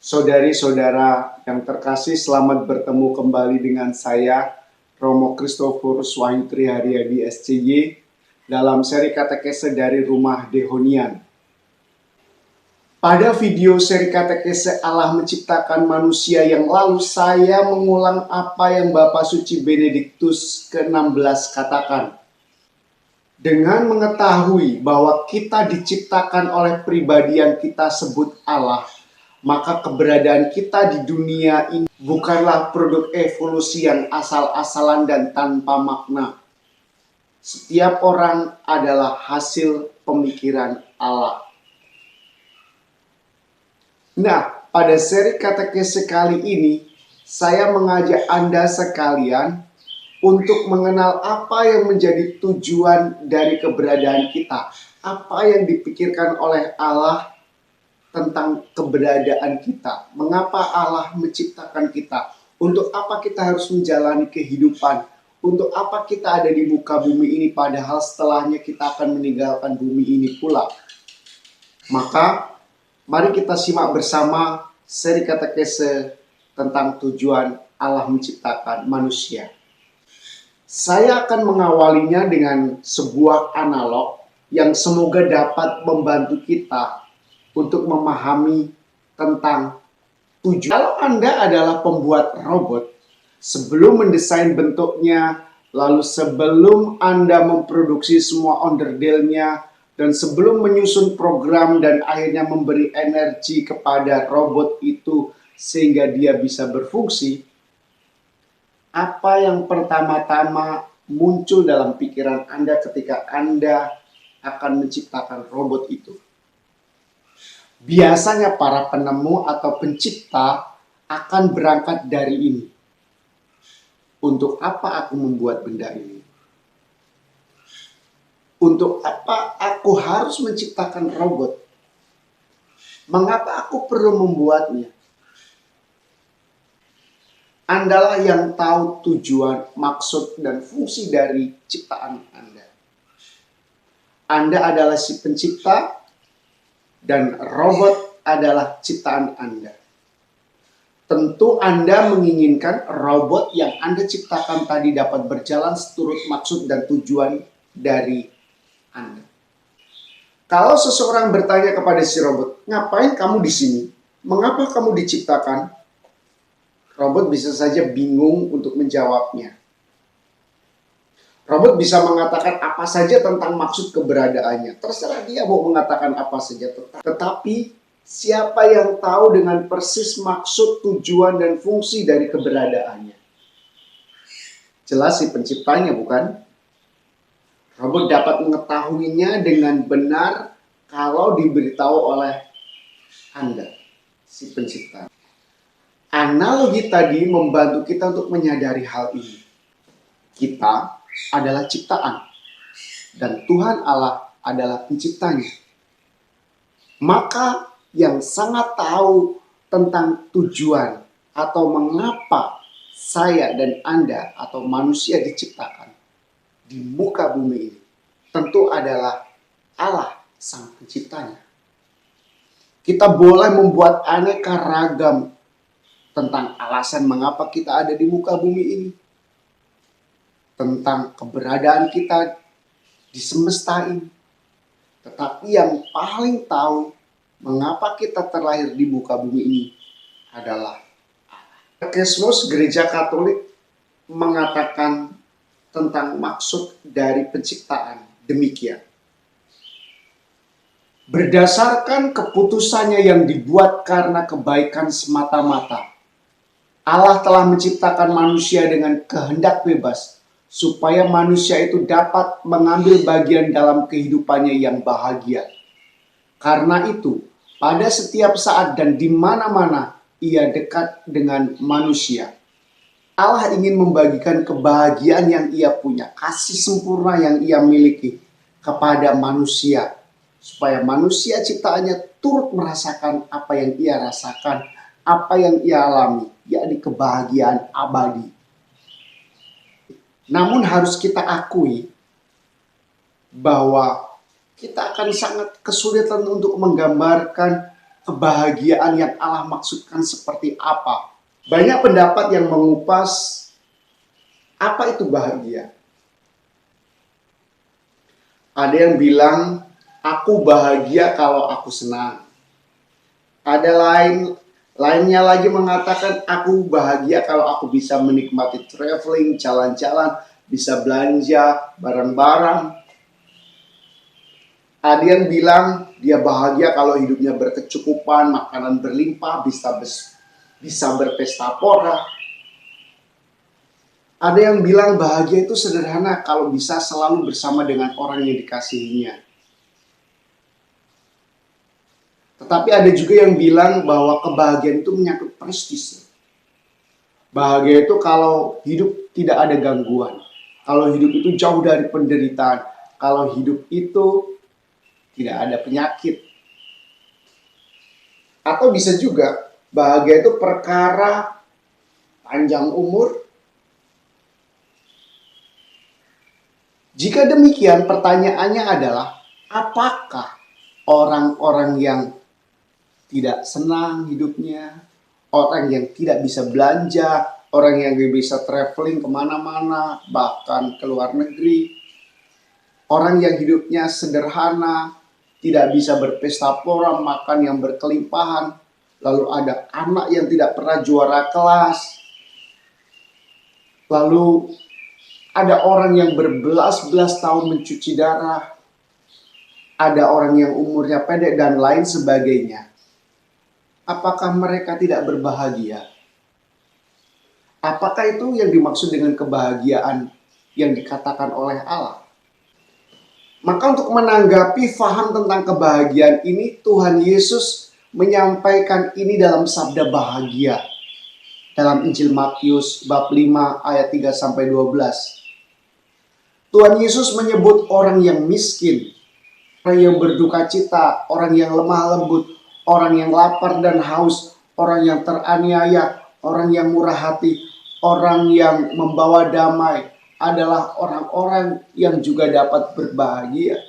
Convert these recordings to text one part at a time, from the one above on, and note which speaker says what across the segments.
Speaker 1: Saudari-saudara yang terkasih, selamat bertemu kembali dengan saya, Romo Christophorus Wahyu Triharyadi SCY, dalam seri katekese dari Rumah Dehonian. Pada video seri katekese Allah menciptakan manusia yang lalu, saya mengulang apa yang Bapak Suci Benediktus ke-16 katakan. Dengan mengetahui bahwa kita diciptakan oleh pribadi yang kita sebut Allah, maka keberadaan kita di dunia ini bukanlah produk evolusi yang asal-asalan dan tanpa makna. Setiap orang adalah hasil pemikiran Allah. Nah, pada seri katekese kali ini, saya mengajak Anda sekalian untuk mengenal apa yang menjadi tujuan dari keberadaan kita. Apa yang dipikirkan oleh Allah tentang keberadaan kita. Mengapa Allah menciptakan kita? Untuk apa kita harus menjalani kehidupan? Untuk apa kita ada di muka bumi ini padahal setelahnya kita akan meninggalkan bumi ini pula? Maka mari kita simak bersama seri katekese tentang tujuan Allah menciptakan manusia. Saya akan mengawalinya dengan sebuah analog yang semoga dapat membantu kita untuk memahami tentang tujuan. Kalau Anda adalah pembuat robot, sebelum mendesain bentuknya, lalu sebelum Anda memproduksi semua onderdilnya, dan sebelum menyusun program dan akhirnya memberi energi kepada robot itu sehingga dia bisa berfungsi, apa yang pertama-tama muncul dalam pikiran Anda ketika Anda akan menciptakan robot itu? Biasanya para penemu atau pencipta akan berangkat dari ini. Untuk apa aku membuat benda ini? Untuk apa aku harus menciptakan robot? Mengapa aku perlu membuatnya? Andalah yang tahu tujuan, maksud, dan fungsi dari ciptaan Anda. Anda adalah si pencipta, dan robot adalah ciptaan Anda. Tentu Anda menginginkan robot yang Anda ciptakan tadi dapat berjalan seturut maksud dan tujuan dari Anda. Kalau seseorang bertanya kepada si robot, ngapain kamu di sini? Mengapa kamu diciptakan? Robot bisa saja bingung untuk menjawabnya. Robot bisa mengatakan apa saja tentang maksud keberadaannya. Terserah dia mau mengatakan apa saja. Tetapi siapa yang tahu dengan persis maksud, tujuan, dan fungsi dari keberadaannya? Jelas si penciptanya, bukan? Robot dapat mengetahuinya dengan benar kalau diberitahu oleh Anda, si pencipta. Analogi tadi membantu kita untuk menyadari hal ini. Kita adalah ciptaan dan Tuhan Allah adalah penciptanya. Maka yang sangat tahu tentang tujuan atau mengapa saya dan Anda atau manusia diciptakan di muka bumi ini tentu adalah Allah sang penciptanya. Kita boleh membuat aneka ragam tentang alasan mengapa kita ada di muka bumi ini, tentang keberadaan kita di semesta ini. Tetapi yang paling tahu mengapa kita terlahir di muka bumi ini adalah Allah. Katekismus Gereja Katolik mengatakan tentang maksud dari penciptaan demikian. Berdasarkan keputusannya yang dibuat karena kebaikan semata-mata, Allah telah menciptakan manusia dengan kehendak bebas, supaya manusia itu dapat mengambil bagian dalam kehidupannya yang bahagia. Karena itu, pada setiap saat dan di mana-mana ia dekat dengan manusia. Allah ingin membagikan kebahagiaan yang ia punya, kasih sempurna yang ia miliki kepada manusia, supaya manusia ciptaannya turut merasakan apa yang ia rasakan, apa yang ia alami, yakni kebahagiaan abadi. Namun harus kita akui bahwa kita akan sangat kesulitan untuk menggambarkan kebahagiaan yang Allah maksudkan seperti apa. Banyak pendapat yang mengupas apa itu bahagia. Ada yang bilang, aku bahagia kalau aku senang. Ada lainnya lagi mengatakan, aku bahagia kalau aku bisa menikmati traveling, jalan-jalan, bisa belanja barang-barang. Ada yang bilang dia bahagia kalau hidupnya berkecukupan, makanan berlimpah, bisa berpesta pora. Ada yang bilang bahagia itu sederhana kalau bisa selalu bersama dengan orang yang dikasihinya. Tetapi ada juga yang bilang bahwa kebahagiaan itu menyangkut prestis. Bahagia itu kalau hidup tidak ada gangguan. Kalau hidup itu jauh dari penderitaan. Kalau hidup itu tidak ada penyakit. Atau bisa juga bahagia itu perkara panjang umur. Jika demikian, pertanyaannya adalah, apakah orang-orang yang tidak senang hidupnya, orang yang tidak bisa belanja, orang yang tidak bisa traveling kemana-mana, bahkan ke luar negeri, orang yang hidupnya sederhana, tidak bisa berpesta pora, makan yang berkelimpahan, lalu ada anak yang tidak pernah juara kelas, lalu ada orang yang berbelas-belas tahun mencuci darah, ada orang yang umurnya pendek dan lain sebagainya. Apakah mereka tidak berbahagia? Apakah itu yang dimaksud dengan kebahagiaan yang dikatakan oleh Allah? Maka untuk menanggapi faham tentang kebahagiaan ini, Tuhan Yesus menyampaikan ini dalam sabda bahagia. Dalam Injil Matius bab 5 ayat 3-12. Tuhan Yesus menyebut orang yang miskin, orang yang berduka cita, orang yang lemah lembut, orang yang lapar dan haus, orang yang teraniaya, orang yang murah hati, orang yang membawa damai adalah orang-orang yang juga dapat berbahagia.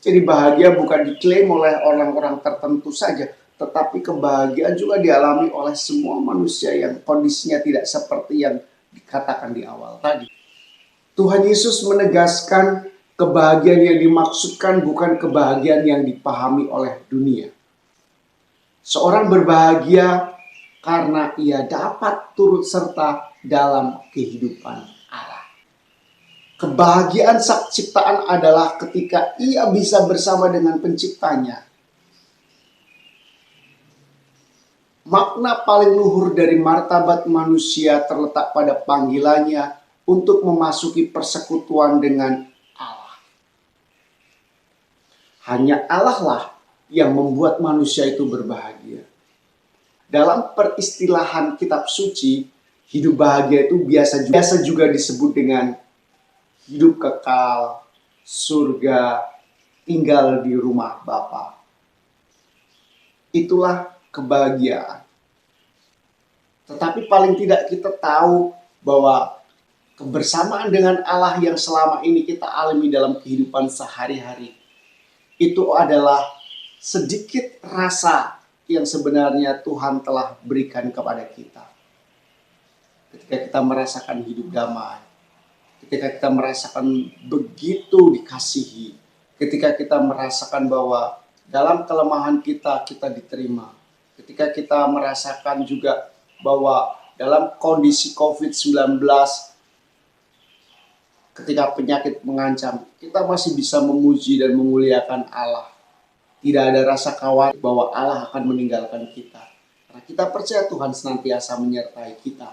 Speaker 1: Jadi bahagia bukan diklaim oleh orang-orang tertentu saja, tetapi kebahagiaan juga dialami oleh semua manusia yang kondisinya tidak seperti yang dikatakan di awal tadi. Tuhan Yesus menegaskan kebahagiaan yang dimaksudkan bukan kebahagiaan yang dipahami oleh dunia. Seorang berbahagia karena ia dapat turut serta dalam kehidupan Allah. Kebahagiaan sak ciptaan adalah ketika ia bisa bersama dengan penciptanya. Makna paling luhur dari martabat manusia terletak pada panggilannya untuk memasuki persekutuan dengan Allah. Hanya Allah lah yang membuat manusia itu berbahagia. Dalam peristilahan kitab suci, hidup bahagia itu biasa juga disebut dengan hidup kekal, surga, tinggal di rumah Bapa. Itulah kebahagiaan. Tetapi paling tidak kita tahu bahwa kebersamaan dengan Allah yang selama ini kita alami dalam kehidupan sehari-hari, itu adalah sedikit rasa yang sebenarnya Tuhan telah berikan kepada kita. Ketika kita merasakan hidup damai, ketika kita merasakan begitu dikasihi, ketika kita merasakan bahwa dalam kelemahan kita diterima, ketika kita merasakan juga bahwa dalam kondisi COVID-19, ketika penyakit mengancam, kita masih bisa memuji dan memuliakan Allah. Tidak ada rasa khawatir bahwa Allah akan meninggalkan kita. Karena kita percaya Tuhan senantiasa menyertai kita.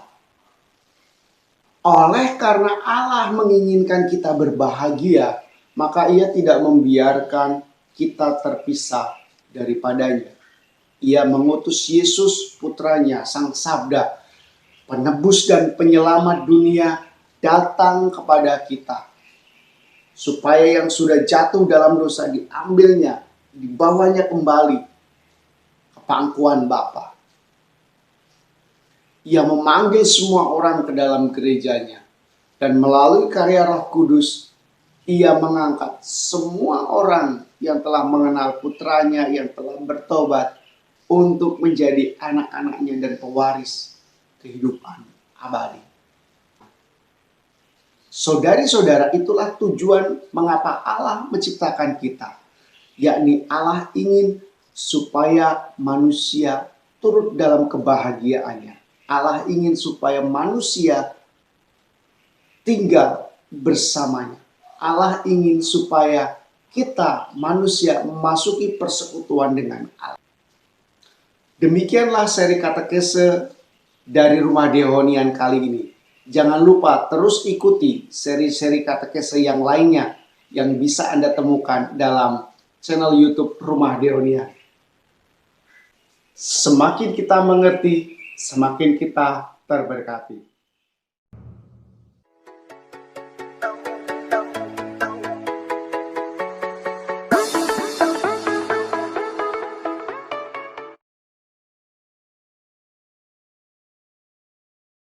Speaker 1: Oleh karena Allah menginginkan kita berbahagia, maka Ia tidak membiarkan kita terpisah daripadanya. Ia mengutus Yesus putranya, Sang Sabda, penebus dan penyelamat dunia, datang kepada kita, supaya yang sudah jatuh dalam dosa diambilnya, dibawanya kembali ke pangkuan Bapa. Ia memanggil semua orang ke dalam gerejanya, dan melalui karya Roh Kudus, Ia mengangkat semua orang yang telah mengenal putranya, yang telah bertobat untuk menjadi anak-anaknya dan pewaris kehidupan abadi. Saudari-saudara, itulah tujuan mengapa Allah menciptakan kita, yakni Allah ingin supaya manusia turut dalam kebahagiaannya. Allah ingin supaya manusia tinggal bersamanya. Allah ingin supaya kita manusia memasuki persekutuan dengan Allah. Demikianlah seri katekese dari Rumah Dehonian kali ini. Jangan lupa terus ikuti seri-seri katekese yang lainnya yang bisa Anda temukan dalam channel YouTube Rumah Dehonian. Semakin kita mengerti, semakin kita terberkati.